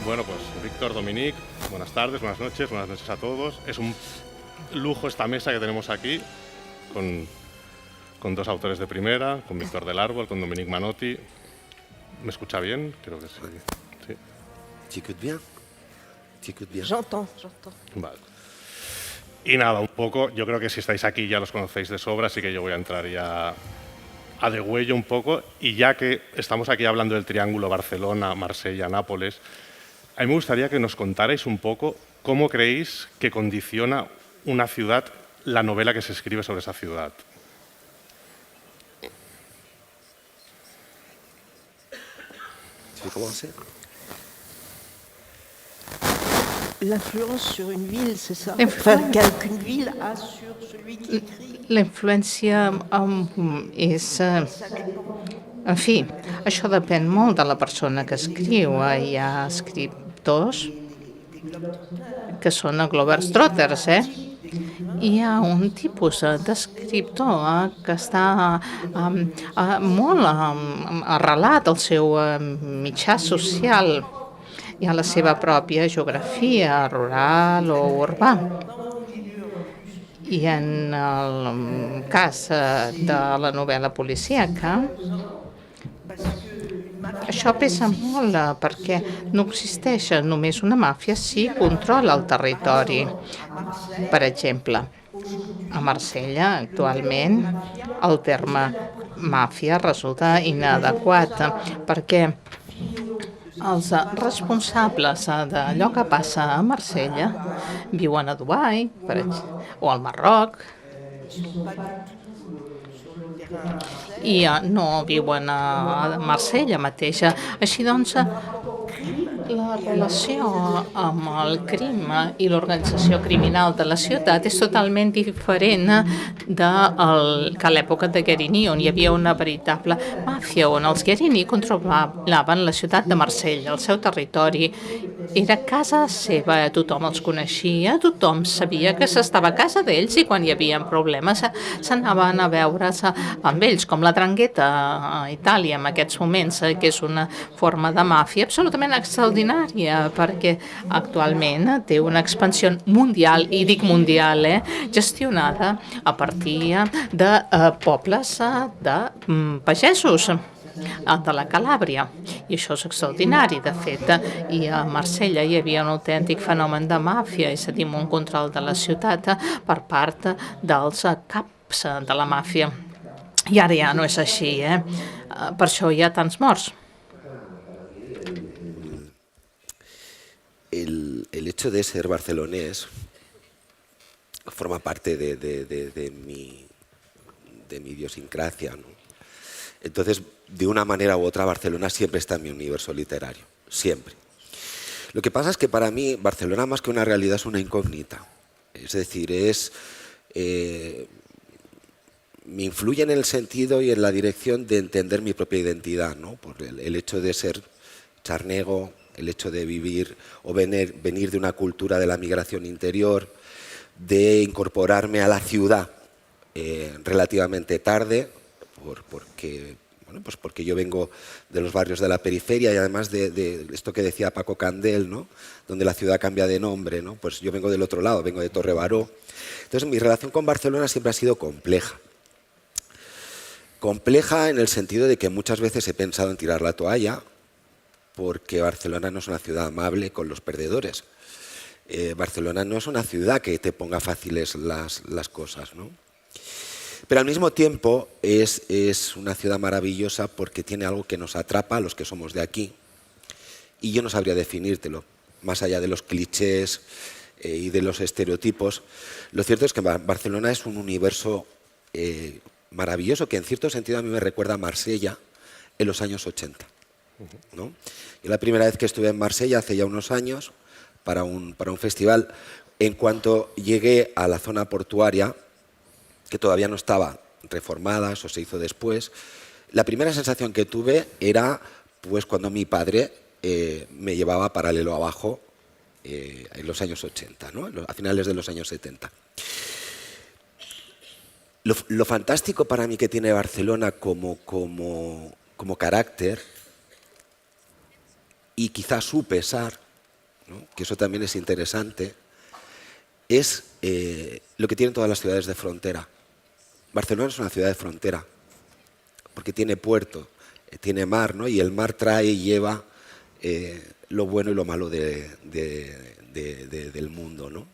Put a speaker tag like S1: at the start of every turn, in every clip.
S1: Bueno, pues Víctor, Dominique, buenas tardes, buenas noches a todos. Es un lujo esta mesa que tenemos aquí con dos autores de primera, con Víctor del Árbol, con Dominique Manotti. ¿Me escucha bien? Creo que sí. Sí.
S2: Tu écoutes bien? Tu écoutes bien?
S3: J'entends.
S1: Vale. Y nada, un poco, yo creo que si estáis aquí ya los conocéis de sobra, así que yo voy a entrar ya a degüello un poco. Y ya que estamos aquí hablando del triángulo Barcelona, Marsella, Nápoles, a mí me gustaría que nos contarais un poco cómo creéis que condiciona una ciudad la novela que se escribe sobre esa ciudad.
S2: Tu veux commencer?
S3: L'influence sur une ville, c'est ça? Enfin, qu'une ville a sur celui qui écrit.
S4: La influència és... En fi, això depèn molt de la persona que escriu. Hi ha escriptors que són globetrotters, Hi ha un tipus d'escriptor que està molt arrelat al seu mitjà social. Hi ha la seva pròpia geografia, rural o urbà. I en el cas de la novel·la policíaca, això pesa molt perquè no existeix només una màfia si controla el territori. Per exemple, a Marsella, actualment, el terme màfia resulta inadequat perquè els responsables d'allò que passa a Marsella viuen a Dubai o al Marroc i no viuen a Marsella mateixa. Així doncs, la relació amb el crim i l'organització criminal de la ciutat és totalment diferent que a l'època de Guérini, on hi havia una veritable màfia, on els Guérini controlaven la ciutat de Marsella, el seu territori. Era casa seva, tothom els coneixia, tothom sabia que s'estava a casa d'ells i quan hi havia problemes s'anaven a veure's amb ells, com la Drangheta a Itàlia en aquests moments, que és una forma de màfia absolutament extraordinària perquè actualment té una expansió mundial, i dic mundial, gestionada a partir de pobles de pagesos de la Calàbria, i això és extraordinari. De fet, i a Marsella hi havia un autèntic fenomen de màfia, és a dir, un control de la ciutat per part dels caps de la màfia. I ara ja no és així, per això hi ha tants morts.
S2: El hecho de ser barcelonés forma parte de mi idiosincrasia, ¿no? Entonces, de una manera u otra, Barcelona siempre está en mi universo literario, siempre. Lo que pasa es que para mí Barcelona, más que una realidad, es una incógnita. Es decir, me influye en el sentido y en la dirección de entender mi propia identidad, ¿no? Por el hecho de ser charnego, el hecho de vivir o venir de una cultura de la migración interior, de incorporarme a la ciudad relativamente tarde, porque yo vengo de los barrios de la periferia y además de esto que decía Paco Candel, ¿no? Donde la ciudad cambia de nombre, ¿no? Pues yo vengo del otro lado, vengo de Torre Baró. Entonces mi relación con Barcelona siempre ha sido compleja. Compleja en el sentido de que muchas veces he pensado en tirar la toalla, porque Barcelona no es una ciudad amable con los perdedores. Barcelona no es una ciudad que te ponga fáciles las cosas, ¿no? Pero al mismo tiempo es una ciudad maravillosa porque tiene algo que nos atrapa a los que somos de aquí. Y yo no sabría definírtelo, más allá de los clichés y de los estereotipos. Lo cierto es que Barcelona es un universo maravilloso que en cierto sentido a mí me recuerda a Marsella en los años 80. ¿No? Yo la primera vez que estuve en Marsella, hace ya unos años, para un festival, en cuanto llegué a la zona portuaria, que todavía no estaba reformada, eso se hizo después, la primera sensación que tuve era pues cuando mi padre me llevaba paralelo abajo en los años 80, ¿no? A finales de los años 70. Lo fantástico para mí que tiene Barcelona como carácter, y quizás su pesar, ¿no? Que eso también es interesante, es lo que tienen todas las ciudades de frontera. Barcelona es una ciudad de frontera, porque tiene puerto, tiene mar, ¿no? Y el mar trae y lleva lo bueno y lo malo del mundo, ¿no?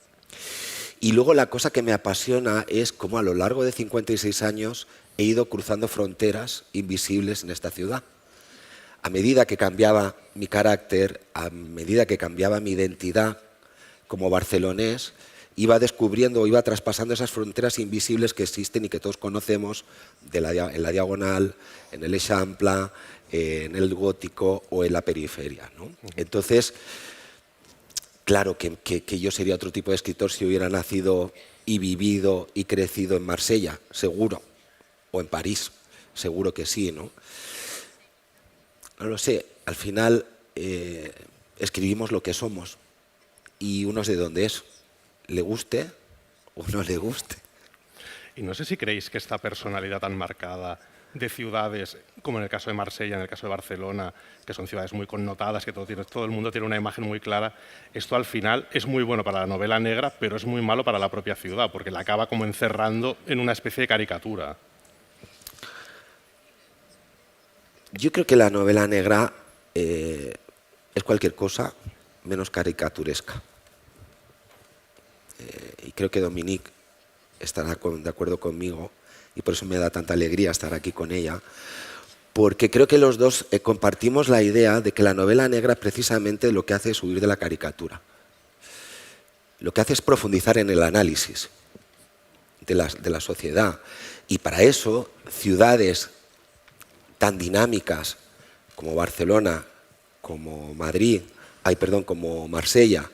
S2: Y luego la cosa que me apasiona es cómo a lo largo de 56 años he ido cruzando fronteras invisibles en esta ciudad. A medida que cambiaba mi carácter, a medida que cambiaba mi identidad como barcelonés, iba descubriendo, iba traspasando esas fronteras invisibles que existen y que todos conocemos en la Diagonal, en el Eixample, en el Gótico o en la periferia, ¿no? Entonces, claro que yo sería otro tipo de escritor si hubiera nacido y vivido y crecido en Marsella, seguro, o en París, seguro que sí, ¿no? No lo sé, al final escribimos lo que somos y uno es de dónde es, le guste o no le guste.
S1: Y no sé si creéis que esta personalidad tan marcada de ciudades, como en el caso de Marsella, en el caso de Barcelona, que son ciudades muy connotadas, que todo el mundo tiene una imagen muy clara, esto al final es muy bueno para la novela negra, pero es muy malo para la propia ciudad, porque la acaba como encerrando en una especie de caricatura.
S2: Yo creo que la novela negra es cualquier cosa menos caricaturesca. Y creo que Dominique estará de acuerdo conmigo, y por eso me da tanta alegría estar aquí con ella, porque creo que los dos compartimos la idea de que la novela negra precisamente lo que hace es huir de la caricatura. Lo que hace es profundizar en el análisis de la sociedad. Y para eso, ciudades tan dinámicas como Barcelona, como Madrid, como Marsella,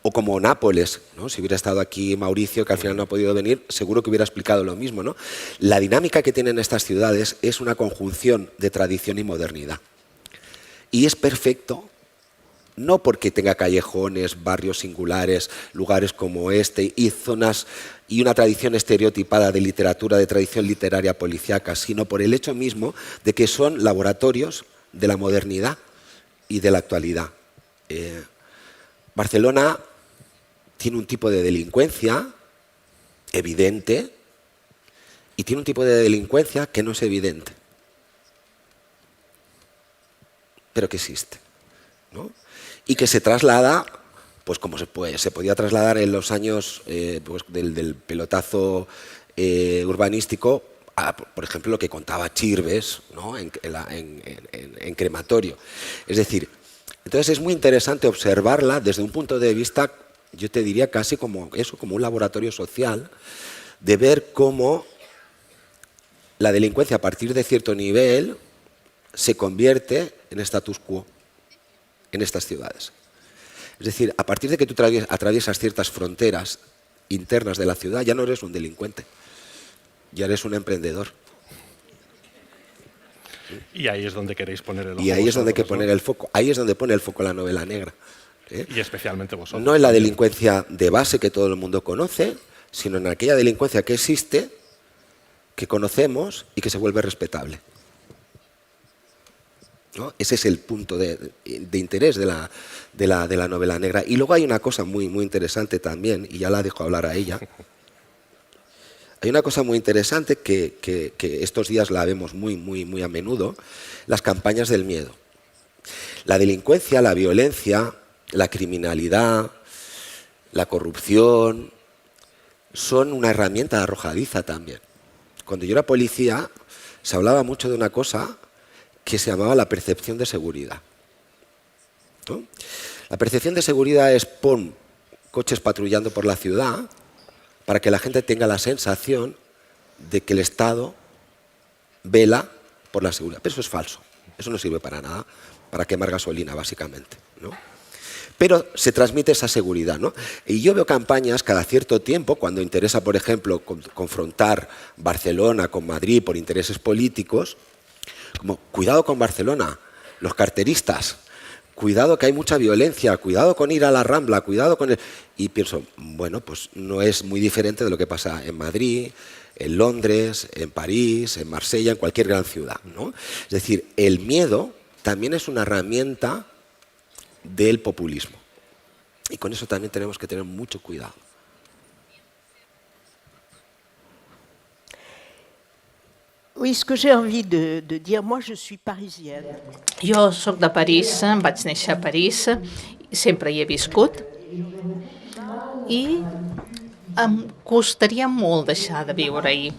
S2: o como Nápoles, ¿no? Si hubiera estado aquí Mauricio, que al final no ha podido venir, seguro que hubiera explicado lo mismo, ¿no? La dinámica que tienen estas ciudades es una conjunción de tradición y modernidad. Y es perfecto, no porque tenga callejones, barrios singulares, lugares como este, y zonas y una tradición estereotipada de literatura, de tradición literaria policíaca, sino por el hecho mismo de que son laboratorios de la modernidad y de la actualidad. Barcelona tiene un tipo de delincuencia evidente y tiene un tipo de delincuencia que no es evidente, pero que existe, ¿no? Y que se traslada, pues como se podía trasladar en los años pues del pelotazo urbanístico, a, por ejemplo, lo que contaba Chirves, ¿no? en Crematorio. Es decir, entonces es muy interesante observarla desde un punto de vista, yo te diría casi como eso, como un laboratorio social, de ver cómo la delincuencia a partir de cierto nivel se convierte en status quo en estas ciudades. Es decir, a partir de que tú atraviesas ciertas fronteras internas de la ciudad, ya no eres un delincuente, ya eres un emprendedor.
S1: Y ahí es donde queréis poner el ojo.
S2: Y ahí es donde hay que poner el foco. Ahí es donde pone el foco la novela negra.
S1: Y especialmente vosotros.
S2: No en la delincuencia de base que todo el mundo conoce, sino en aquella delincuencia que existe, que conocemos y que se vuelve respetable, ¿no? Ese es el punto de interés de la novela negra. Y luego hay una cosa muy, muy interesante también, y ya la dejo hablar a ella. Hay una cosa muy interesante que estos días la vemos muy, muy, muy a menudo, las campañas del miedo. La delincuencia, la violencia, la criminalidad, la corrupción, son una herramienta arrojadiza también. Cuando yo era policía, se hablaba mucho de una cosa que se llamaba la percepción de seguridad, ¿no? La percepción de seguridad es pon coches patrullando por la ciudad para que la gente tenga la sensación de que el Estado vela por la seguridad. Pero eso es falso, eso no sirve para nada, para quemar gasolina básicamente, ¿no? Pero se transmite esa seguridad, ¿no? Y yo veo campañas cada cierto tiempo, cuando interesa, por ejemplo, confrontar Barcelona con Madrid por intereses políticos, como cuidado con Barcelona, los carteristas, cuidado que hay mucha violencia, cuidado con ir a la Rambla, cuidado con... Y pienso, bueno, pues no es muy diferente de lo que pasa en Madrid, en Londres, en París, en Marsella, en cualquier gran ciudad, ¿no? Es decir, el miedo también es una herramienta del populismo. Y con eso también tenemos que tener mucho cuidado.
S3: Oui, ce que j'ai envie de dire, moi je suis parisienne.
S4: Jo sóc de París, vaig néixer a París, sempre hi he viscut i em costaria molt deixar de viure-hi.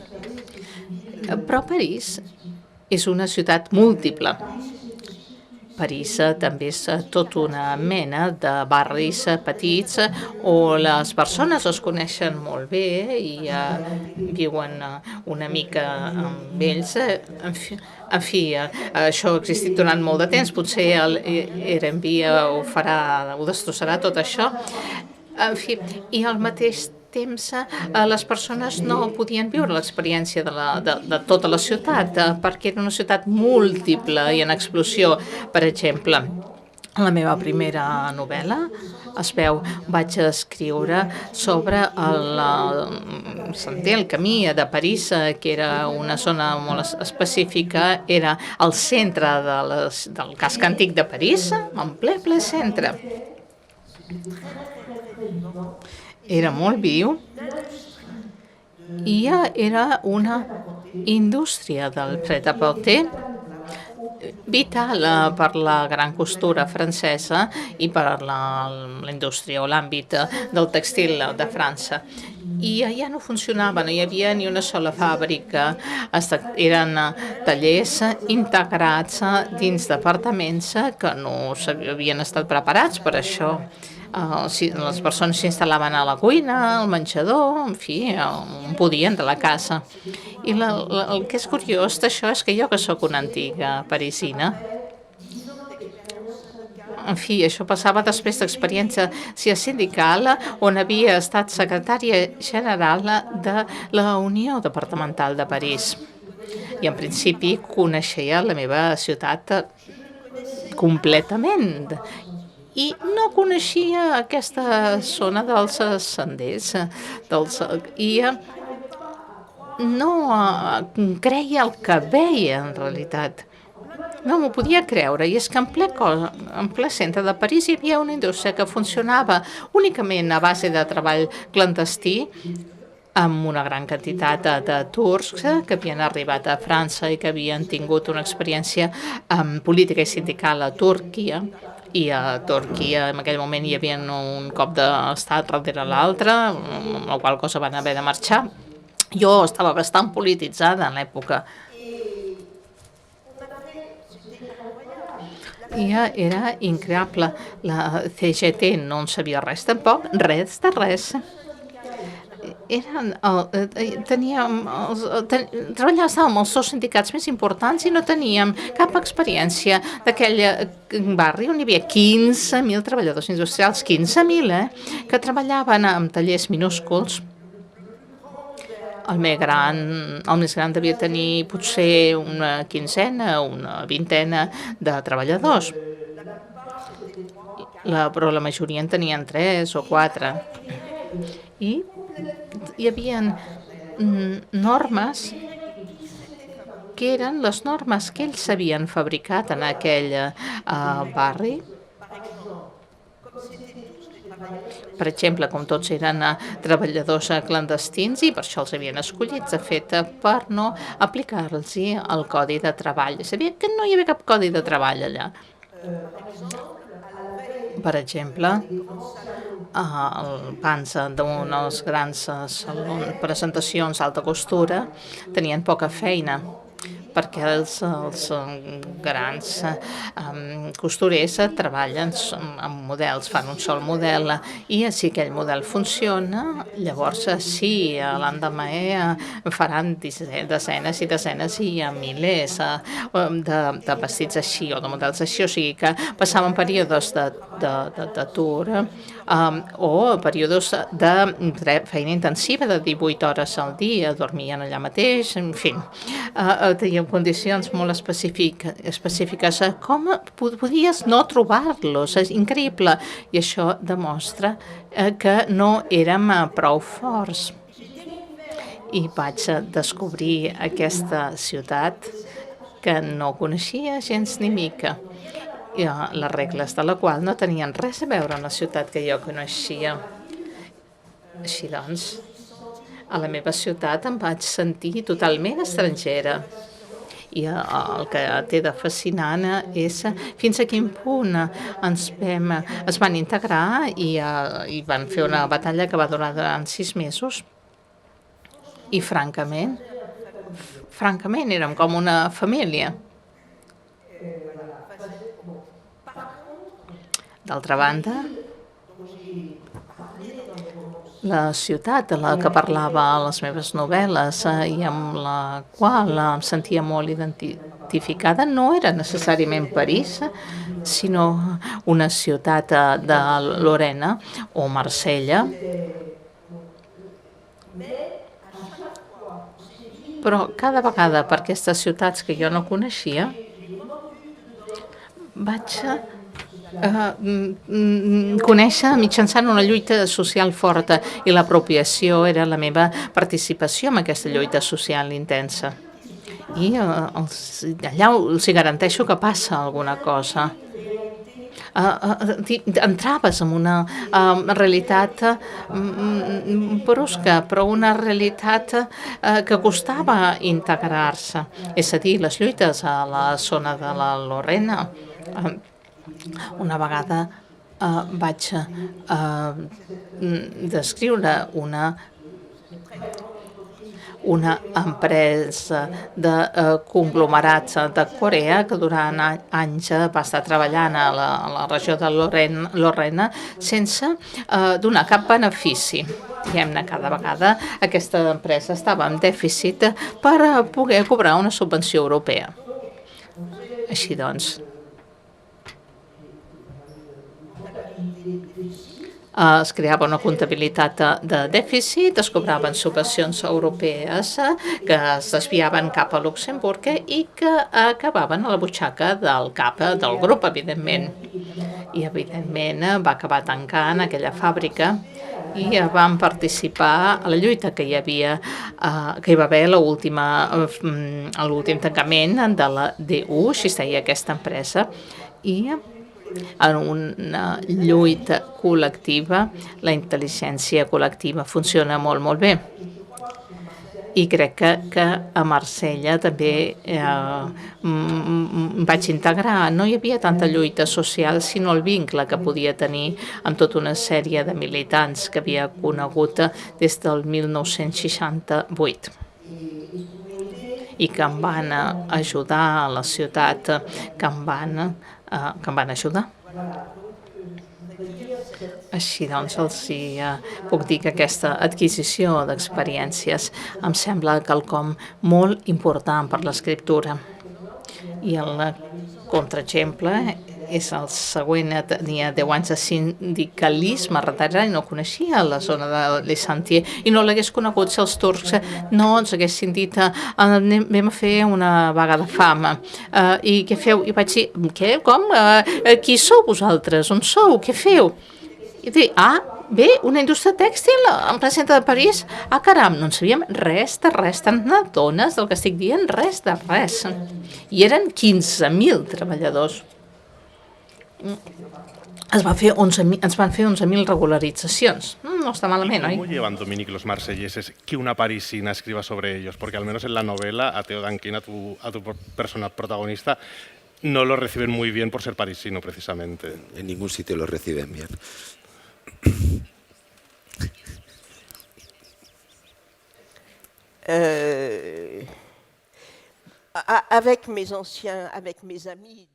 S4: Però París és una ciutat múltiple. París també és tota una mena de barris petits on les persones es coneixen molt bé i viuen una mica amb ells. En fi, això ha existit durant molt de temps, potser Airbnb ho destrossarà tot això. En fi, i al mateix temps les persones no podien viure l'experiència de tota la ciutat perquè era una ciutat múltiple i en explosió. Per exemple, la meva primera novel·la, es veu, vaig escriure sobre el sender, el camí de París, que era una zona molt específica, era el centre del casc antic de París, en ple centre. Era molt viu i era una indústria del pret-à-porter vital per la gran costura francesa i per la indústria o l'àmbit del tèxtil de França. I allà no funcionava, no hi havia ni una sola fàbrica. Eren tallers integrats dins departaments que no havien estat preparats per això. Les persones s'instal·laven a la cuina, al menjador, en fi, on podien de la casa. I el que és curiós d'això és que jo, que sóc una antiga parisina, en fi, això passava després d'experiència sindical on havia estat secretària general de la Unió Departamental de París. I en principi coneixia la meva ciutat completament. I no coneixia aquesta zona dels senders i no creia el que veia, en realitat. No m'ho podia creure, i és que en ple centre de París hi havia una indústria que funcionava únicament a base de treball clandestí, amb una gran quantitat de turcs que havien arribat a França i que havien tingut una experiència política i sindical a Turquia. I a Turquia en aquell moment hi havia un cop d'estat darrere l'altre, amb la qual cosa van haver de marxar. Jo estava bastant polititzada en l'època. I era increïble. La CGT no en sabia res tampoc, res de res. Treballàvem amb els dos sindicats més importants i no teníem cap experiència d'aquell barri on hi havia 15.000 treballadors industrials, 15.000, que treballaven en tallers minúsculs. El més gran devia tenir potser una quinzena, una vintena de treballadors, però la majoria en tenien 3 o 4. I hi havia normes que eren les normes que ells havien fabricat en aquell barri. Per exemple, com tots eren treballadors clandestins i per això els havien escollits, de fet, per no aplicar-los el codi de treball. Sabia que no hi havia cap codi de treball allà. Per exemple, els pans d'unes grans presentacions d'alta costura tenien poca feina perquè els grans costurers treballen amb models, fan un sol model i si aquell model funciona, llavors sí, l'endemà faran desenes i desenes i milers de vestits així o de models així, o sigui que passaven períodes d'atur o períodes de feina intensiva de 18 hores al dia, dormien allà mateix, en fi, tenien condicions molt específiques. Com podies no trobar-los? És increïble. I això demostra que no érem prou forts. I vaig descobrir aquesta ciutat que no coneixia gens ni mica. les regles de la qual no tenien res a veure amb la ciutat que jo coneixia. Així doncs, a la meva ciutat em vaig sentir totalment estrangera. I el que té de fascinant és fins a quin punt es van integrar i van fer una batalla que va durar durant 6 mesos. I francament, érem com una família. D'altra banda, la ciutat de la que parlava a les meves novel·les i amb la qual em sentia molt identificada no era necessàriament París, sinó una ciutat de Lorena o Marsella. Però cada vegada per aquestes ciutats que jo no coneixia vaig conèixer mitjançant una lluita social forta i l'apropiació era la meva participació en aquesta lluita social intensa. I allà els garanteixo que passa alguna cosa. Entraves en una realitat brusca, però una realitat que costava integrar-se. És a dir, les lluites a la zona de la Lorena. Una vegada vaig descriure una empresa de conglomerats de Corea que durant anys va estar treballant a la regió de Lorena sense donar cap benefici. Diguem-ne, cada vegada aquesta empresa estava en dèficit per poder cobrar una subvenció europea. Així doncs, es creava una comptabilitat de dèficit, es cobraven subvencions europees que es desviaven cap a Luxemburg i que acabaven a la butxaca del cap del grup, evidentment. I, evidentment, va acabar tancant aquella fàbrica i van participar a la lluita que hi va haver a l'últim tancament de la DU, així es deia aquesta empresa, i en una lluita col·lectiva, la intel·ligència col·lectiva funciona molt, molt bé. I crec que a Marsella també vaig integrar. No hi havia tanta lluita social, sinó el vincle que podia tenir amb tota una sèrie de militants que havia conegut des del 1968 i que em van ajudar a la ciutat, que em van ajudar. Així doncs, els puc dir que aquesta adquisició d'experiències em sembla quelcom molt important per l'escriptura. I el contraexemple és el següent. Tenia 10 anys de sindicalisme darrere i no coneixia la zona de Les Sentiers i no l'hagués conegut si els turcs no ens haguessin dit anem a fer una vaga de fam. I què feu? I vaig dir, què? Com? Qui sou vosaltres? On sou? Què feu? I dic, bé, una indústria tèxtil en ple centre de París. Caram, no en sabíem res de res. Te'n adones del que estic dient? Res de res. I eren 15.000 treballadors. Ens van fer 11.000 regularitzacions. No está malament, oi?
S1: ¿Cómo llevan, Dominique, los marselleses que una parisina escriba sobre ellos? Porque al menos en la novela, a Theo Danquin, a tu persona protagonista, no lo reciben muy bien por ser parisino, precisamente.
S2: En ningún sitio lo reciben bien.
S3: Avec mes amis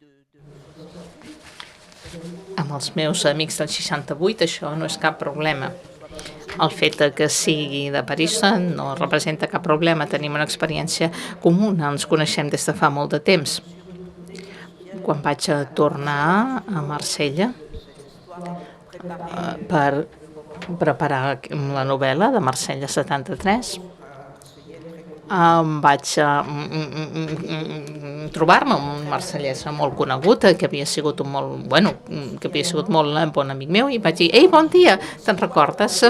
S4: Amb els meus amics del 68 això no és cap problema. El fet que sigui de París no representa cap problema. Tenim una experiència comuna, ens coneixem des de fa molt de temps. Quan vaig tornar a Marsella per preparar la novel·la de Marsella 73, vaig trobar-me amb un marsellès molt conegut, que havia sigut molt bon amic meu, i vaig dir, ei, bon dia, te'n recordes?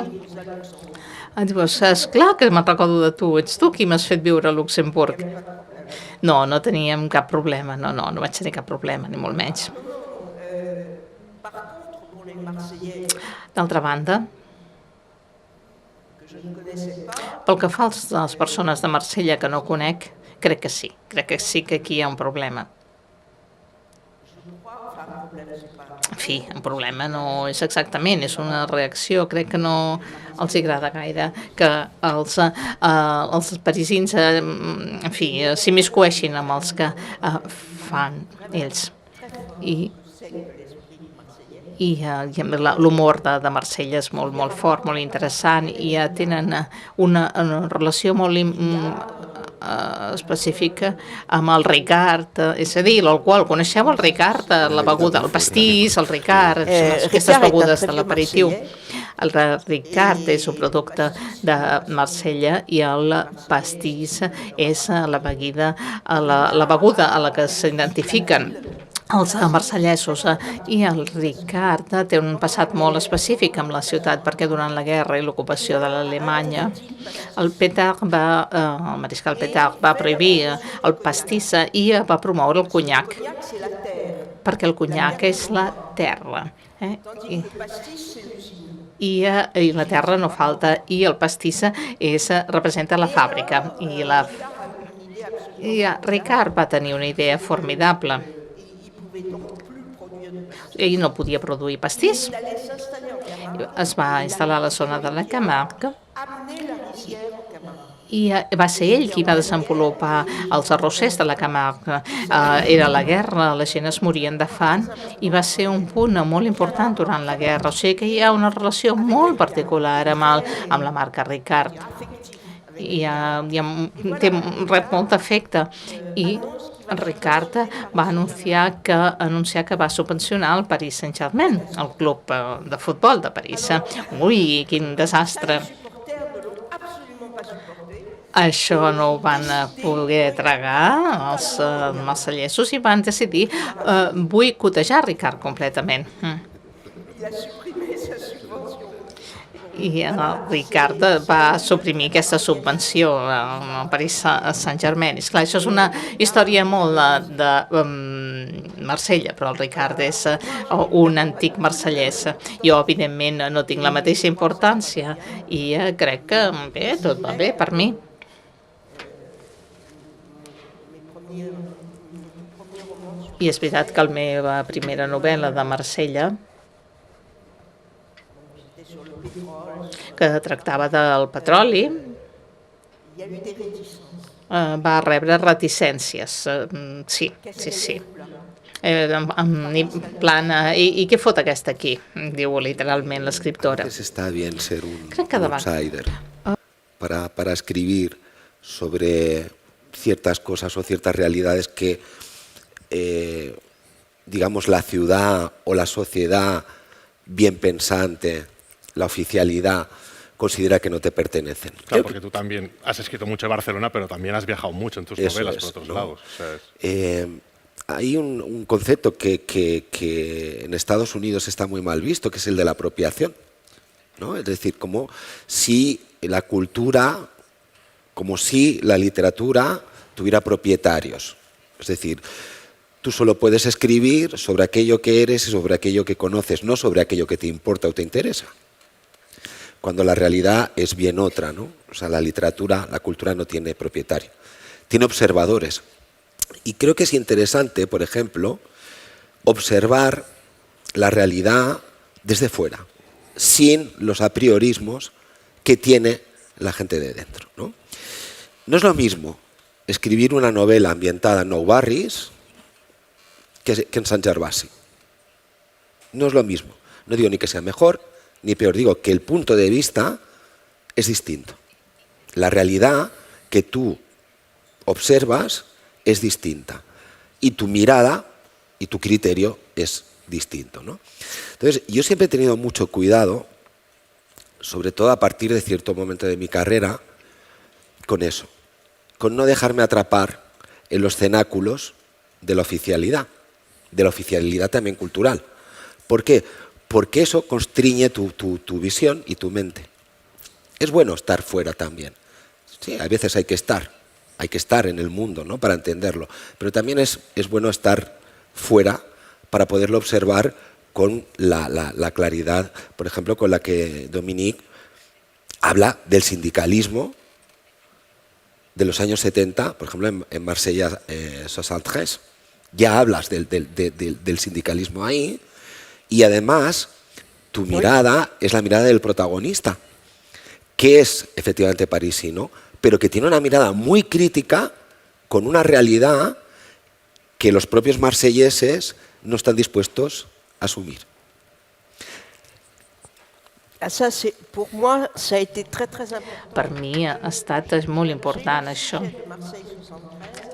S4: Dius, esclar que me'n recordo de tu, ets tu qui m'has fet viure a Luxemburg. No teníem cap problema, no vaig tenir cap problema, ni molt menys. D'altra banda, pel que fa a les persones de Marsella que no conec, crec que sí que aquí hi ha un problema. En fi, un problema no és exactament, és una reacció, crec que no els agrada gaire que els parisins, en fi, s'immiscueixin amb els que fan ells. I l'humor de Marsella és molt, molt fort, molt interessant, i tenen una relació molt específica amb el Ricard, és a dir, l'alcohol. Coneixeu el Ricard, la beguda, el pastís, el Ricard, aquestes begudes de l'aperitiu. El Ricard és un producte de Marsella i el pastís és la beguda a la que s'identifiquen els marsellesos. I el Ricard té un passat molt específic amb la ciutat, perquè durant la guerra i l'ocupació de l'Alemanya el mariscal Pétard va prohibir el pastís i va promoure el conyac, perquè el conyac és la terra. I la terra no falta, i el pastís representa la fàbrica. I Ricard va tenir una idea formidable. Ell no podia produir pastís. Es va instal·lar a la zona de la Camargue i va ser ell qui va desenvolupar els arrossers de la Camargue. Era la guerra, la gent es morien de fam i va ser un punt molt important durant la guerra. O sigui que hi ha una relació molt particular amb la marca Ricard. Rep molt d'efecte. I Ricard va anunciar que va subvencionar el Paris Saint-Germain, el club de futbol de París. Ui, quin desastre! Això no ho van poder tragar els marsellesos i van decidir boicotejar Ricard completament. I el Ricard va suprimir aquesta subvenció al Paris Saint-Germain. Esclar, això és una història molt de Marsella, però el Ricard és un antic marsellès. Jo, evidentment, no tinc la mateixa importància i crec que bé, tot va bé per mi. I és veritat que la meva primera novel·la de Marsella, que tractava del petroli, va rebre reticències. Sí. I què fot aquesta aquí? Diu literalment l'escriptora.
S2: Está bien ser un outsider para escribir sobre ciertas cosas o ciertas realidades que, digamos, la ciudad o la sociedad bien pensante, la oficialidad, considera que no te pertenecen.
S1: Claro, porque tú también has escrito mucho de Barcelona, pero también has viajado mucho en tus novelas por otros lados.
S2: Hay un concepto que en Estados Unidos está muy mal visto, que es el de la apropiación, ¿no? Es decir, como si la cultura, como si la literatura tuviera propietarios. Es decir, tú solo puedes escribir sobre aquello que eres y sobre aquello que conoces, no sobre aquello que te importa o te interesa. Cuando la realidad es bien otra, ¿no? O sea, la literatura, la cultura no tiene propietario, tiene observadores. Y creo que es interesante, por ejemplo, observar la realidad desde fuera, sin los apriorismos que tiene la gente de dentro, ¿no? No es lo mismo escribir una novela ambientada en Nou Barris que en Sant Gervasi. No es lo mismo. No digo ni que sea mejor ni peor, digo que el punto de vista es distinto. La realidad que tú observas es distinta y tu mirada y tu criterio es distinto, ¿no? Entonces, yo siempre he tenido mucho cuidado, sobre todo a partir de cierto momento de mi carrera, con eso, con no dejarme atrapar en los cenáculos de la oficialidad también cultural. ¿Por qué? Porque eso constriñe tu visión y tu mente. Es bueno estar fuera también. Sí, a veces hay que estar en el mundo, ¿no?, para entenderlo. Pero también es bueno estar fuera para poderlo observar con la claridad, por ejemplo, con la que Dominique habla del sindicalismo de los años 70, por ejemplo, en Marsella 63. Ya hablas del sindicalismo ahí, y además tu mirada es la mirada del protagonista, que es efectivamente parisino, pero que tiene una mirada muy crítica con una realidad que los propios marselleses no están dispuestos a asumir.
S4: Per mi ha estat molt important això.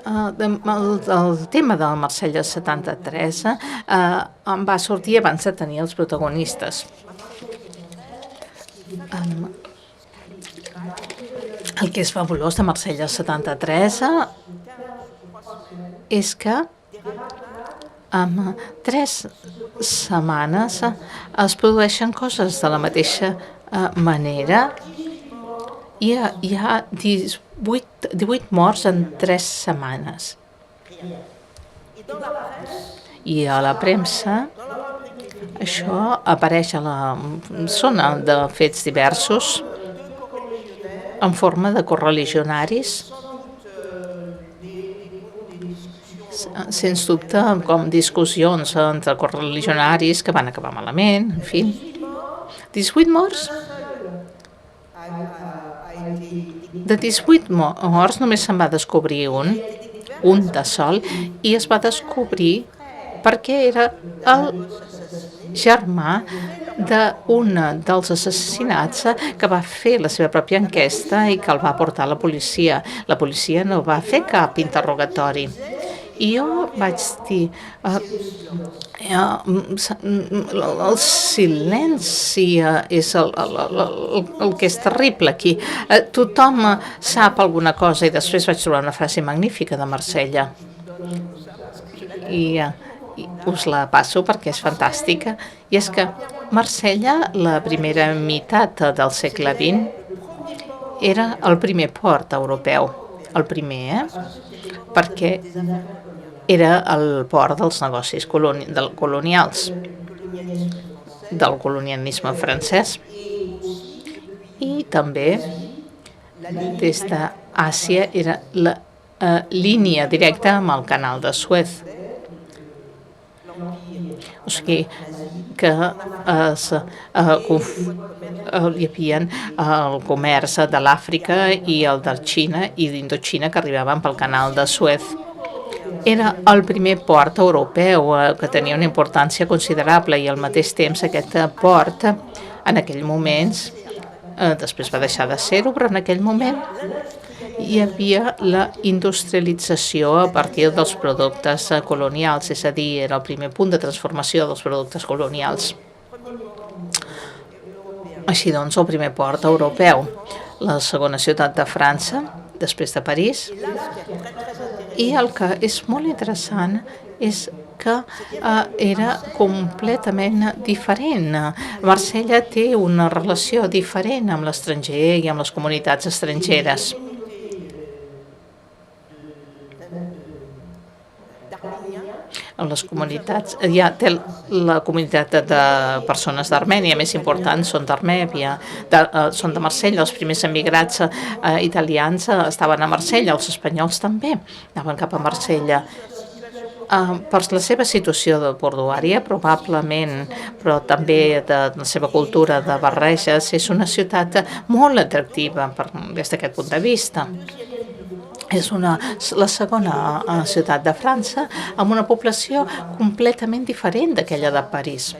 S4: El tema del Marsella 73 em va sortir abans de tenir els protagonistes. El que és fabulós de Marsella 73 és que en 3 setmanes es produeixen coses de la mateixa manera. Hi ha 18 morts en 3 setmanes. I a la premsa això apareix a la zona de fets diversos en forma de correligionaris, sens dubte com discussions entre correligionaris que van acabar malament, en fi. 18 morts? De 18 morts només se'n va descobrir un de sol, i es va descobrir perquè era el germà d'un dels assassinats que va fer la seva pròpia enquesta i que el va portar a la policia. La policia no va fer cap interrogatori. I jo vaig dir, el silenci és el que és terrible aquí. Tothom sap alguna cosa, i després vaig trobar una frase magnífica de Marsella. I us la passo perquè és fantàstica. I és que Marsella, la primera meitat del segle XX, era el primer port europeu. El primer, perquè era el port dels negocis colonials, del colonialisme francès. I també, des d'Àsia, era la línia directa amb el canal de Suez. O sigui que hi havia el comerç de l'Àfrica i el de Xina i d'Indoxina que arribaven pel canal de Suez. Era el primer port europeu que tenia una importància considerable, i al mateix temps aquest port en aquell moments, després va deixar de ser-ho, però en aquell moment hi havia la industrialització a partir dels productes colonials, és a dir, era el primer punt de transformació dels productes colonials. Així doncs, el primer port europeu, la segona ciutat de França, després de París. I el que és molt interessant és que era completament diferent. Marsella té una relació diferent amb l'estranger i amb les comunitats estrangeres. Les comunitats, ja té la comunitat de persones d'Armènia més important, són d'Armènia, són de Marsella. Els primers emigrats italians estaven a Marsella, els espanyols també anaven cap a Marsella. Per la seva situació de portuària, probablement, però també de la seva cultura de barreges, és una ciutat molt atractiva des d'aquest punt de vista. És la segona ciutat de França amb una població completament diferent d'aquella de París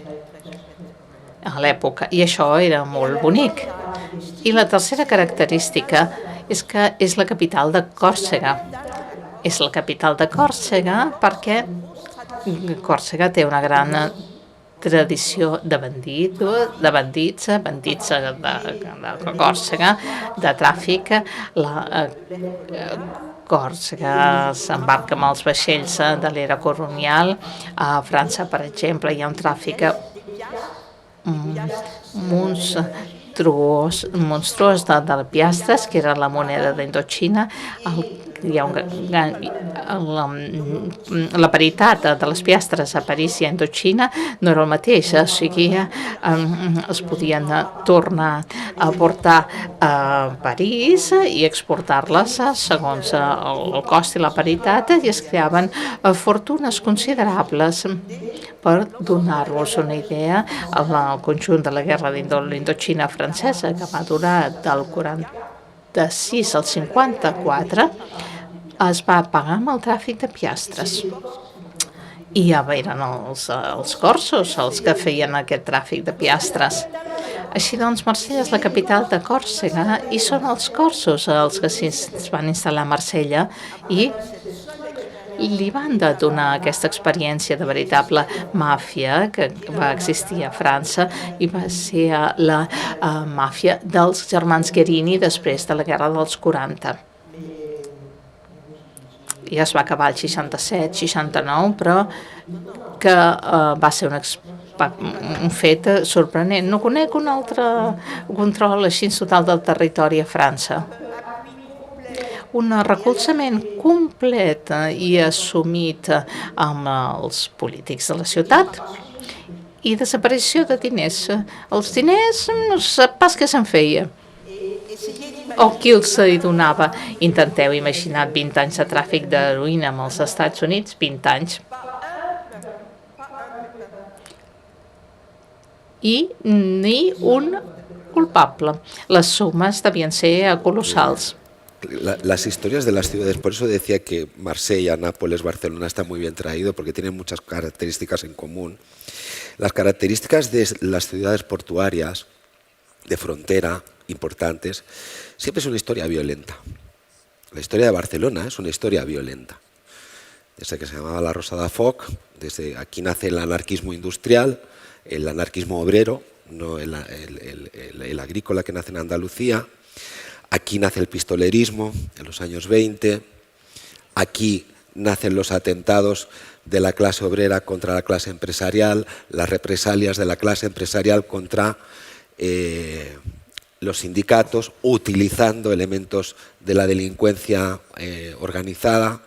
S4: a l'època, i això era molt bonic. I la tercera característica és que és la capital de Còrsega. És la capital de Còrsega perquè Còrsega té una gran tradició de bandits de Còrsega, de tràfic. Còrsega s'embarca amb els vaixells de l'era colonial. A França, per exemple, hi ha un tràfic monstruós de piastres, que era la moneda d'Indoxina. hi ha la paritat de les piastres a París i a Indoxina no era el mateix, o sigui, es podien tornar a portar a París i exportar-les segons el cost i la paritat, i es creaven fortunes considerables. Per donar-vos una idea, el conjunt de la guerra d'Indoxina francesa, que va durar del 46 al 54, es va pagar amb el tràfic de piastres. I eren els corsos els que feien aquest tràfic de piastres. Així doncs, Marsella és la capital de Còrsega i són els corsos els que es van instal·lar a Marsella i li van donar aquesta experiència de veritable màfia que va existir a França i va ser la màfia dels germans Guerini després de la Guerra dels 40. I es va acabar el 67-69, però que va ser un fet sorprenent. No conec un altre control així total del territori a França. Un recolzament complet i assumit amb els polítics de la ciutat i desaparició de diners. Els diners no sap pas què se'n feia o qui els hi donava. Intenteu imaginar 20 anys de tràfic d'heroïna amb els Estats Units, 20 anys. I ni un culpable. Les sumes devien ser colossals.
S2: Las historias de las ciudades, por eso decía que Marsella, Nápoles, Barcelona está muy bien traído porque tienen muchas características en común. Las características de las ciudades portuarias, de frontera, importantes, siempre es una historia violenta. La historia de Barcelona es una historia violenta. Desde que se llamaba la Rosada Foc, desde aquí nace el anarquismo industrial, el anarquismo obrero, no el agrícola que nace en Andalucía. Aquí nace el pistolerismo en los años 20, aquí nacen los atentados de la clase obrera contra la clase empresarial, las represalias de la clase empresarial contra los sindicatos, utilizando elementos de la delincuencia organizada.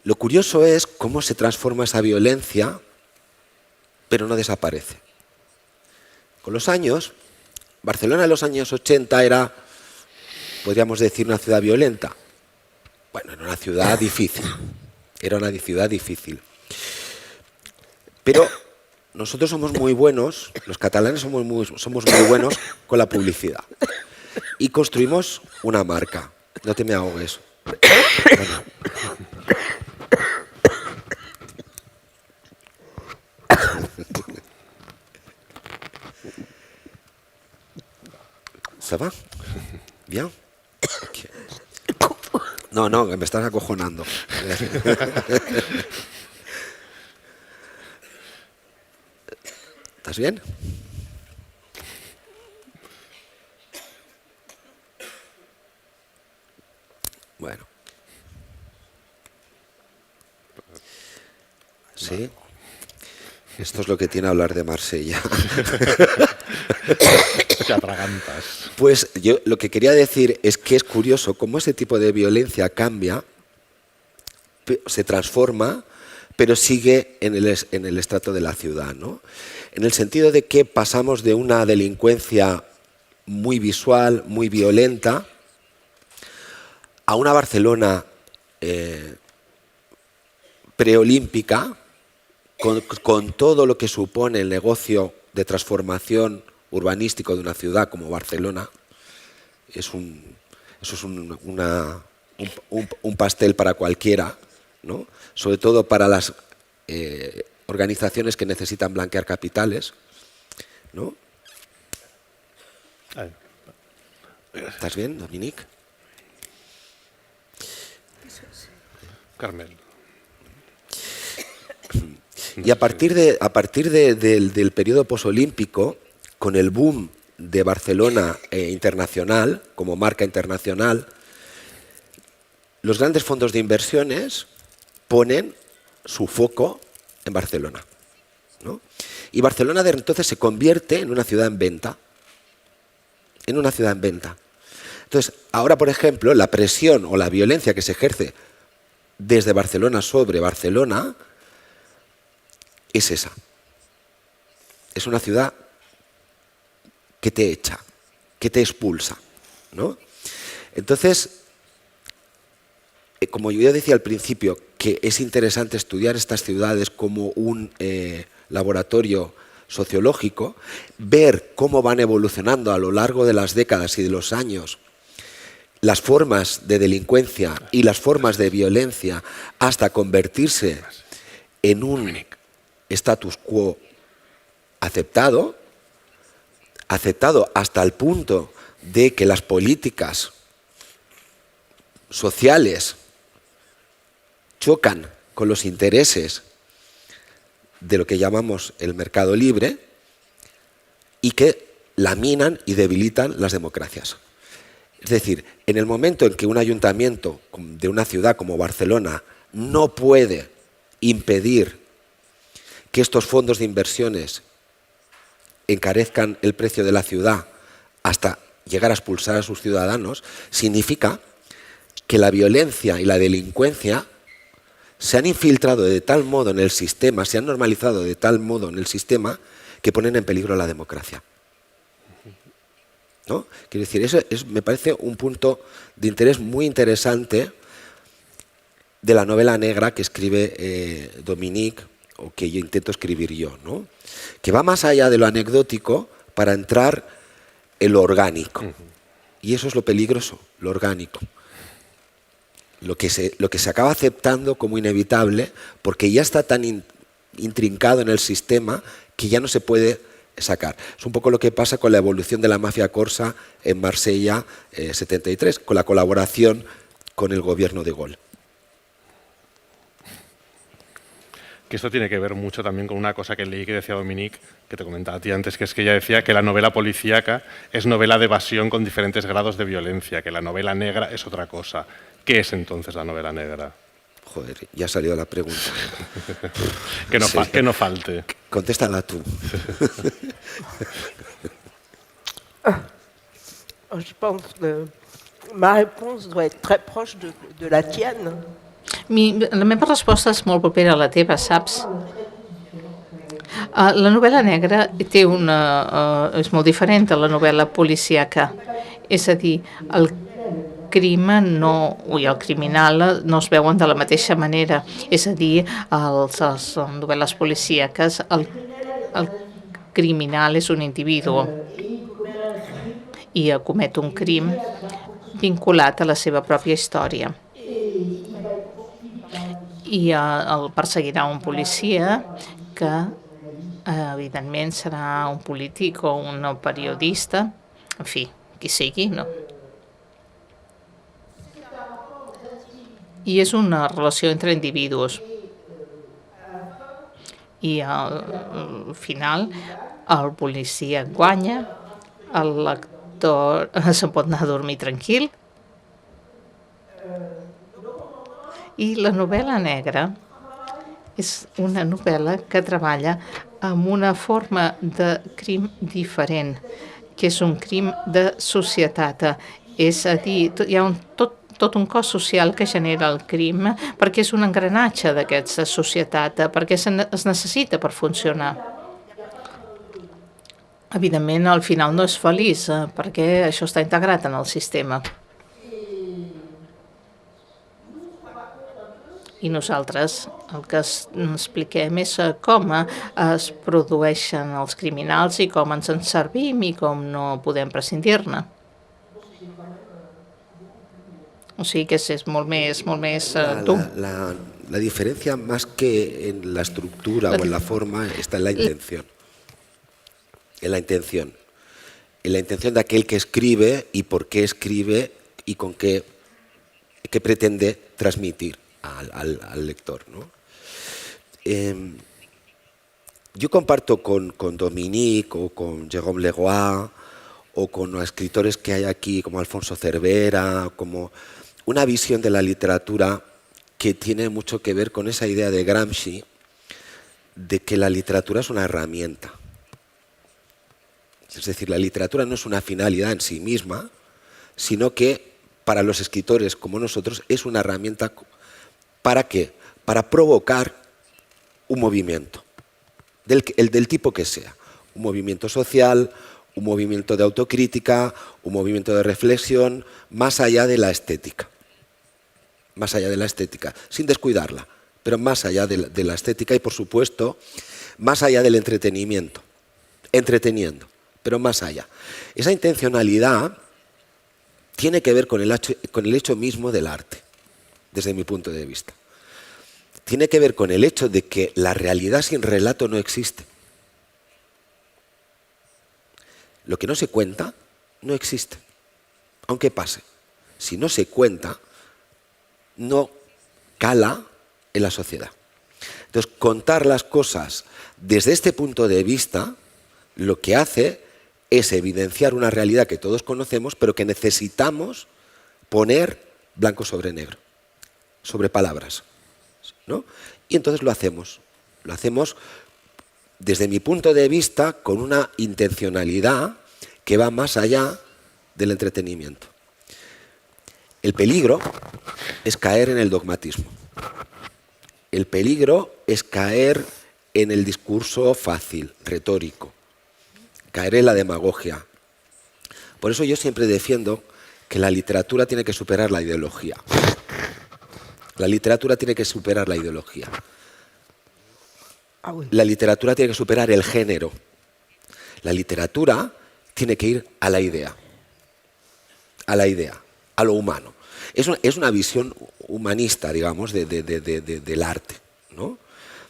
S2: Lo curioso es cómo se transforma esa violencia, pero no desaparece. Con los años, Barcelona en los años 80 era, podríamos decir, una ciudad violenta. Bueno, era una ciudad difícil. Era una ciudad difícil. Pero nosotros somos muy buenos, los catalanes somos muy buenos con la publicidad. Y construimos una marca. No te me ahogues. Bueno. ¿Se va? ¿Bien? Okay. No, me estás acojonando. ¿Estás bien? Bueno. ¿Sí? Esto es lo que tiene hablar de Marsella.
S1: Te atragantas.
S2: Pues yo lo que quería decir es que es curioso cómo ese tipo de violencia cambia, se transforma, pero sigue en el estrato de la ciudad, ¿no? En el sentido de que pasamos de una delincuencia muy visual, muy violenta, a una Barcelona preolímpica, con todo lo que supone el negocio de transformación urbanístico de una ciudad como Barcelona. Eso es un pastel para cualquiera, ¿no? Sobre todo para las organizaciones que necesitan blanquear capitales, ¿no? ¿Estás bien, Dominique?
S1: Carmel.
S2: Y a partir del periodo posolímpico, con el boom de Barcelona internacional, como marca internacional, los grandes fondos de inversiones ponen su foco en Barcelona, ¿no? Y Barcelona de entonces se convierte en una ciudad en venta. En una ciudad en venta. Entonces, ahora, por ejemplo, la presión o la violencia que se ejerce desde Barcelona sobre Barcelona es esa. Es una ciudad que te echa, que te expulsa, ¿no? Entonces, como yo decía al principio, que es interesante estudiar estas ciudades como un laboratorio sociológico, ver cómo van evolucionando a lo largo de las décadas y de los años las formas de delincuencia y las formas de violencia hasta convertirse en un status quo aceptado hasta el punto de que las políticas sociales chocan con los intereses de lo que llamamos el mercado libre y que laminan y debilitan las democracias. Es decir, en el momento en que un ayuntamiento de una ciudad como Barcelona no puede impedir que estos fondos de inversiones encarezcan el precio de la ciudad hasta llegar a expulsar a sus ciudadanos, significa que la violencia y la delincuencia se han infiltrado de tal modo en el sistema, se han normalizado de tal modo en el sistema que ponen en peligro la democracia. ¿No? Quiero decir, eso me parece un punto de interés muy interesante de la novela negra que escribe Dominique, o que yo intento escribir yo, ¿no? Que va más allá de lo anecdótico para entrar en lo orgánico. Y eso es lo peligroso, lo orgánico. Lo que se acaba aceptando como inevitable porque ya está tan intrincado en el sistema que ya no se puede sacar. Es un poco lo que pasa con la evolución de la mafia corsa en Marsella 73, con la colaboración con el gobierno de Gaulle.
S1: Que esto tiene que ver mucho también con una cosa que leí que decía Dominique, que te comentaba a ti antes, que es que ella decía que la novela policíaca es novela de evasión con diferentes grados de violencia, que la novela negra es otra cosa. ¿Qué es entonces la novela negra?
S2: Joder, ya ha salido la pregunta.
S1: Que no falte.
S2: Contéstala tú.
S3: Je pense que ma réponse doit être très proche de la tienne.
S4: La meva resposta és molt propera a la teva, saps? La novel·la negra és molt diferent de la novel·la policíaca. És a dir, el crim i el criminal no es veuen de la mateixa manera. És a dir, a les novel·les policíaques el criminal és un individu i comet un crim vinculat a la seva pròpia història. I el perseguirà un policia que, evidentment, serà un polític o un periodista, en fi, qui sigui, no? I és una relació entre individus. I al final el policia guanya, el lector se'n pot anar a dormir tranquil. I la novel·la negra és una novel·la que treballa amb una forma de crim diferent, que és un crim de societat. És a dir, hi ha tot un cos social que genera el crim perquè és un engranatge d'aquesta societat, perquè es necessita per funcionar. Evidentment, al final no és feliç, perquè això està integrat en el sistema. I nosaltres el que expliquem és com es produeixen els criminals i com ens en servim i com no podem prescindir-ne. O sigui que és molt més dur.
S2: La diferencia más que en la estructura o en la forma está en la intención. En la intención. En la intención de aquel que escribe y por qué escribe y con qué pretende transmitir al lector, ¿no? Yo comparto con Dominique o con Jérôme Leroy o con los escritores que hay aquí como Alfonso Cervera, como una visión de la literatura que tiene mucho que ver con esa idea de Gramsci de que la literatura es una herramienta. Es decir, la literatura no es una finalidad en sí misma, sino que para los escritores como nosotros es una herramienta ¿para qué? Para provocar un movimiento, del tipo que sea. Un movimiento social, un movimiento de autocrítica, un movimiento de reflexión, más allá de la estética. Más allá de la estética, sin descuidarla, pero más allá de la estética y, por supuesto, más allá del entretenimiento. Entreteniendo, pero más allá. Esa intencionalidad tiene que ver con el hecho mismo del arte, desde mi punto de vista. Tiene que ver con el hecho de que la realidad sin relato no existe. Lo que no se cuenta no existe, aunque pase. Si no se cuenta, no cala en la sociedad. Entonces, contar las cosas desde este punto de vista lo que hace es evidenciar una realidad que todos conocemos, pero que necesitamos poner blanco sobre negro, sobre palabras, ¿no? Y entonces lo hacemos desde mi punto de vista con una intencionalidad que va más allá del entretenimiento. El peligro es caer en el dogmatismo. El peligro es caer en el discurso fácil, retórico, caer en la demagogia. Por eso yo siempre defiendo que la literatura tiene que superar la ideología. La literatura tiene que superar la ideología. La literatura tiene que superar el género. La literatura tiene que ir a la idea, a lo humano. Es una visión humanista, digamos, del arte, ¿no?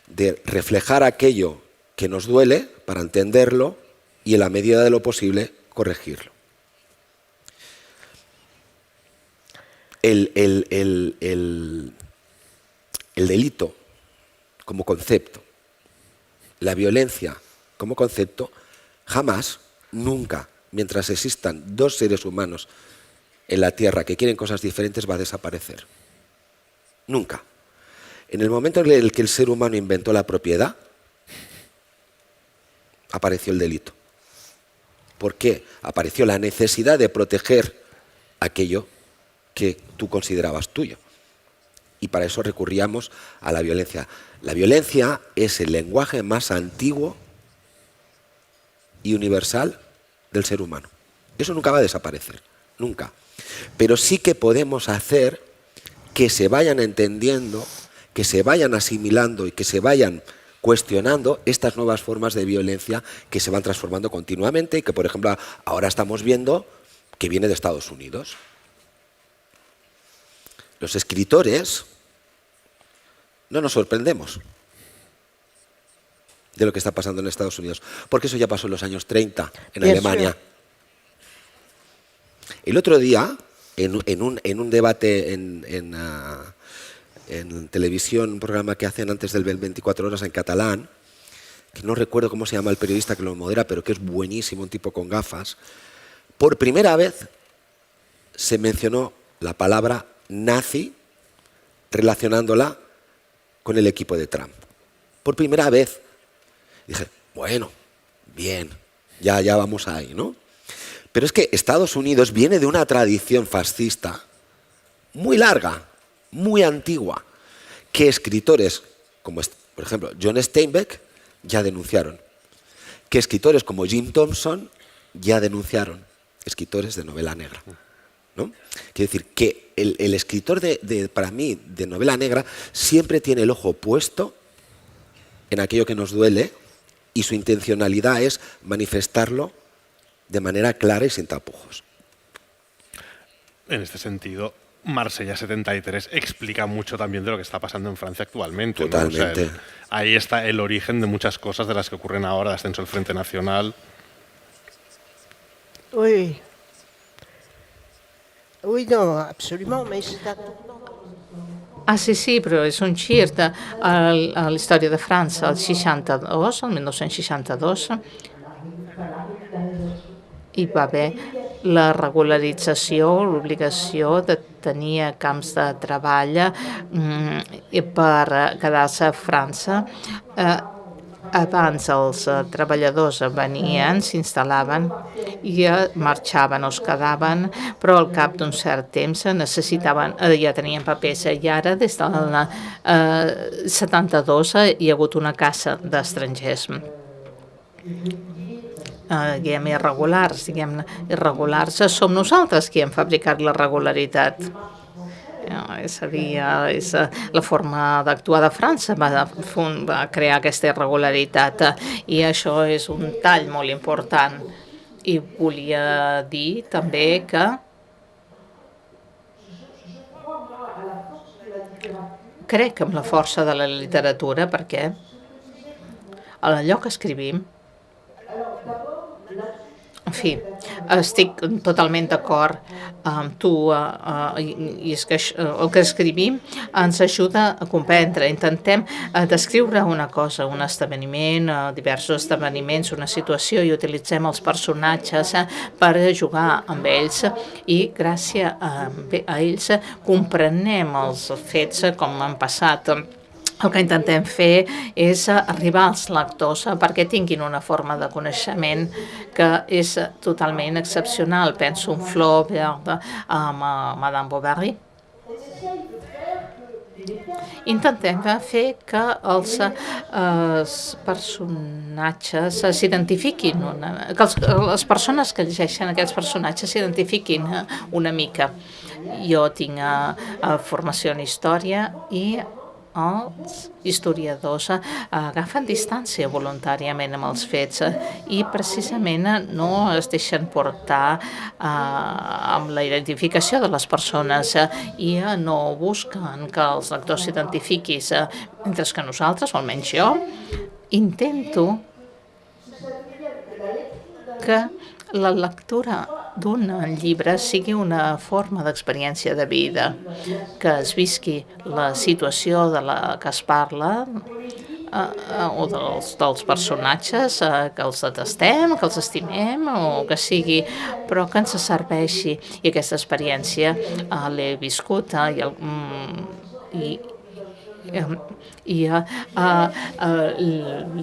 S2: De reflejar aquello que nos duele para entenderlo y, en la medida de lo posible, corregirlo. El delito como concepto, la violencia como concepto, jamás, nunca, mientras existan dos seres humanos en la Tierra que quieren cosas diferentes, va a desaparecer. Nunca. En el momento en el que el ser humano inventó la propiedad, apareció el delito. ¿Por qué? Apareció la necesidad de proteger aquello que tú considerabas tuyo. Y para eso recurríamos a la violencia. La violencia es el lenguaje más antiguo y universal del ser humano. Eso nunca va a desaparecer, nunca. Pero sí que podemos hacer que se vayan entendiendo, que se vayan asimilando y que se vayan cuestionando estas nuevas formas de violencia que se van transformando continuamente y que, por ejemplo, ahora estamos viendo que viene de Estados Unidos. Los escritores no nos sorprendemos de lo que está pasando en Estados Unidos, porque eso ya pasó en los años 30 en Alemania. El otro día, en un debate en televisión, un programa que hacen antes del 24 horas en catalán, que no recuerdo cómo se llama el periodista que lo modera, pero que es buenísimo, un tipo con gafas, por primera vez se mencionó la palabra nazi relacionándola con el equipo de Trump. Por primera vez. Dije, bueno, bien, ya vamos ahí, ¿no? Pero es que Estados Unidos viene de una tradición fascista muy larga, muy antigua, que escritores como, por ejemplo, John Steinbeck ya denunciaron, que escritores como Jim Thompson ya denunciaron, escritores de novela negra, ¿no? Quiero decir que el escritor para mí, de novela negra, siempre tiene el ojo puesto en aquello que nos duele y su intencionalidad es manifestarlo de manera clara y sin tapujos.
S1: En este sentido, Marsella 73 explica mucho también de lo que está pasando en Francia actualmente, ¿no?
S2: Totalmente.
S1: O sea, ahí está el origen de muchas cosas de las que ocurren ahora, el ascenso del Frente Nacional.
S3: Oui. Oui, no, absolument, mais c'est un tournant.
S4: Ah, sí, però és un gir a la història de França, el 62, el 1962, hi va haver la regularització, l'obligació de tenir camps de treball per quedar-se a França Abans els treballadors venien, s'instal·laven i marxaven o es quedaven, però al cap d'un cert temps necessitaven, ja tenien papers, i ara des del 72 hi ha hagut una caça d'estrangers. Diguem irregulars, irregulars, som nosaltres qui hem fabricat la regularitat. És a dir, és la forma d'actuar de França va crear aquesta irregularitat i això és un tall molt important. I volia dir també que crec en la força de la literatura perquè allò que escrivim, en fi, estic totalment d'acord amb tu i és que el que escrivim ens ajuda a comprendre. Intentem descriure una cosa, un esdeveniment, diversos esdeveniments, una situació i utilitzem els personatges per jugar amb ells i gràcies a ells comprenem els fets com han passat. El que intentem fer és arribar als lectors perquè tinguin una forma de coneixement que és totalment excepcional. Penso en Flaubert, amb Madame Bovary. Intentem fer que els personatges s'identifiquin, que les persones que llegeixen aquests personatges s'identifiquin una mica. Jo tinc formació en història i els historiadors agafen distància voluntàriament amb els fets i precisament no es deixen portar amb la identificació de les persones i no busquen que els lectors s'identifiquin, mentre que nosaltres, o almenys jo, intento que la lectura d'un llibre sigui una forma d'experiència de vida, que es visqui la situació de la que es parla o dels personatges, que els detestem, que els estimem o que sigui, però que ens serveixi. I aquesta experiència l'he viscut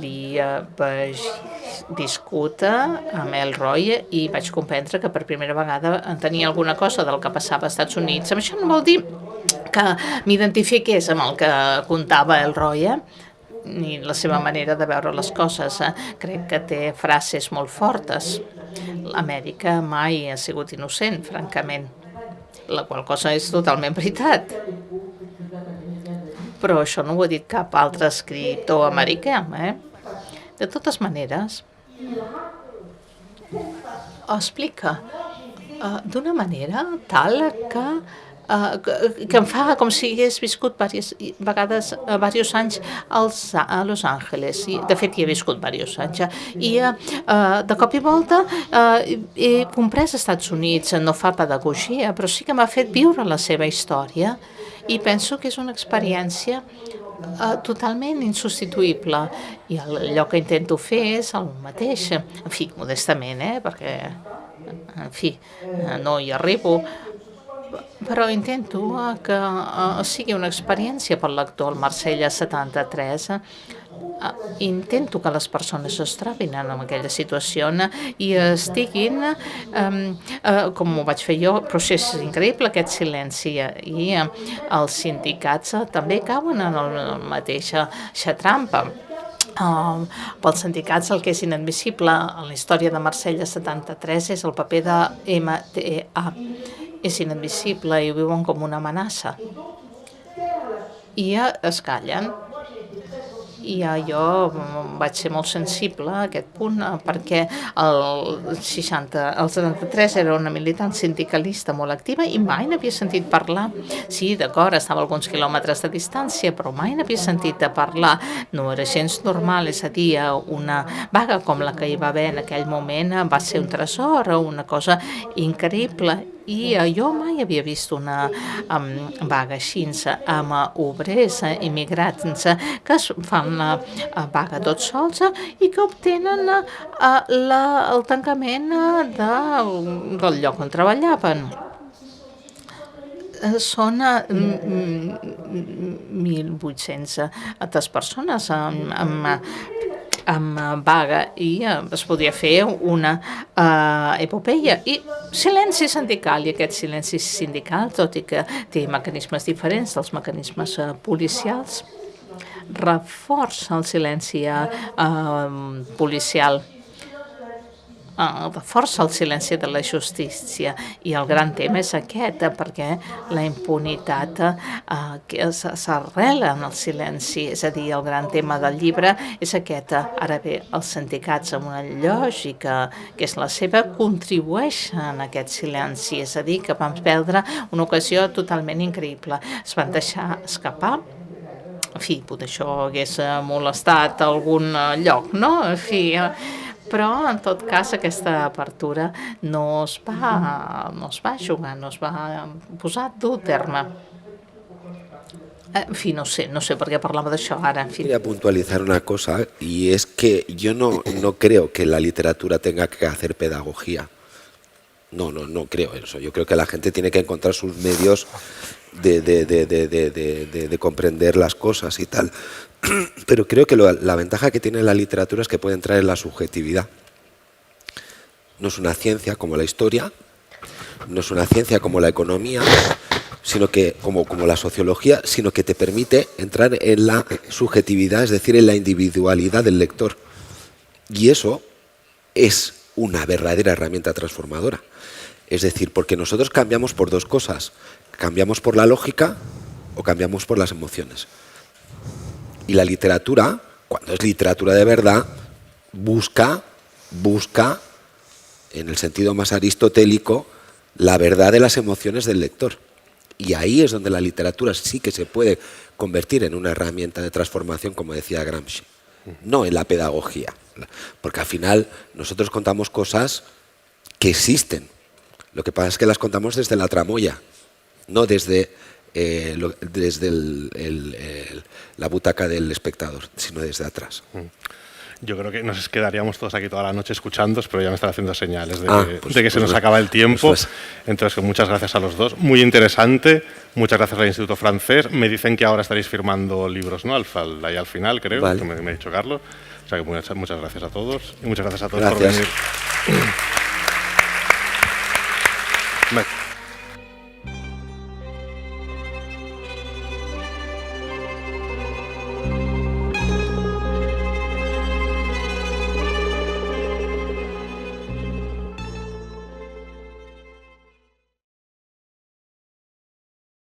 S4: li vaig discutir amb Elroy i vaig comprendre que per primera vegada tenia alguna cosa del que passava als Estats Units. Això no vol dir que m'identifiqués amb el que contava Elroy, ni la seva manera de veure les coses. Crec que té frases molt fortes. L'Amèrica mai ha sigut innocent, francament, la qual cosa és totalment veritat. Però això no ho ha dit cap altre escriptor americà. De totes maneres, explica d'una manera tal que em fa com si hagués viscut diversos anys a Los Angeles. De fet, hi he viscut diversos anys. I de cop i volta he comprès als Estats Units. No fa pedagogia, però sí que m'ha fet viure la seva història i penso que és una experiència totalment insubstituïble. I allò que intento fer és el mateix. En fi, modestament, perquè en fi, no hi arribo, però intento que sigui una experiència pel lector. El Marsella 73 intento que les persones es trobin en aquella situació i estiguin, com ho vaig fer jo, però és increïble aquest silenci, i els sindicats també cauen en la mateixa trampa. Pels sindicats el que és inadmissible en la història de Marsella 73 és el paper de MTA. És inadmissible i ho viuen com una amenaça. I es callen. I jo vaig ser molt sensible a aquest punt perquè el 73 era una militant sindicalista molt activa i mai n'havia sentit parlar. Sí, d'acord, estava a alguns quilòmetres de distància, però mai n'havia sentit parlar. No era gens normal, és a dir, una vaga com la que hi va haver en aquell moment va ser un tresor, una cosa increïble. I jo mai havia vist una vaga així amb obrers immigrants que es fan la vaga tots sols i que obtenen el tancament del lloc on treballaven. Són 1.800 persones amb amb vaga i es podia fer una epopeia. I silenci sindical, i aquest silenci sindical, tot i que té mecanismes diferents dels mecanismes policials, reforça el silenci policial, reforça el silenci de la justícia. I el gran tema és aquest, perquè la impunitat s'arrela en el silenci. És a dir, el gran tema del llibre és aquest. Ara bé, els sindicats, amb una lògica que és la seva, contribueixen a aquest silenci. És a dir, que vam perdre una ocasió totalment increïble. Es van deixar escapar. En fi, potser això hagués molestat a algun lloc, no? En fi, però en tot cas aquesta apertura no es va jugar, no es va posar a dur terme. En fi, no sé per qué parlava d'això ara. En fin.
S2: Quería puntualizar una cosa, y es que yo no creo que la literatura tenga que hacer pedagogía. No creo eso. Yo creo que la gente tiene que encontrar sus medios de comprender las cosas y tal. Pero creo que la ventaja que tiene la literatura es que puede entrar en la subjetividad. No es una ciencia como la historia, no es una ciencia como la economía, sino que como la sociología, sino que te permite entrar en la subjetividad, es decir, en la individualidad del lector. Y eso es una verdadera herramienta transformadora. Es decir, porque nosotros cambiamos por dos cosas. Cambiamos por la lógica o cambiamos por las emociones. Y la literatura, cuando es literatura de verdad, busca, en el sentido más aristotélico, la verdad de las emociones del lector. Y ahí es donde la literatura sí que se puede convertir en una herramienta de transformación, como decía Gramsci, no en la pedagogía. Porque al final nosotros contamos cosas que existen. Lo que pasa es que las contamos desde la tramoya, no desde la butaca del espectador, sino desde atrás.
S1: Yo creo que nos quedaríamos todos aquí toda la noche escuchándos, pero ya me están haciendo señales de que se nos acaba el tiempo. Entonces, muchas gracias a los dos. Muy interesante. Muchas gracias al Instituto Francés. Me dicen que ahora estaréis firmando libros, ¿no? Ahí al final, creo,
S2: vale.
S1: Que me ha dicho Carlos. O sea que muchas gracias a todos. Y muchas gracias a todos
S2: gracias.
S1: por venir.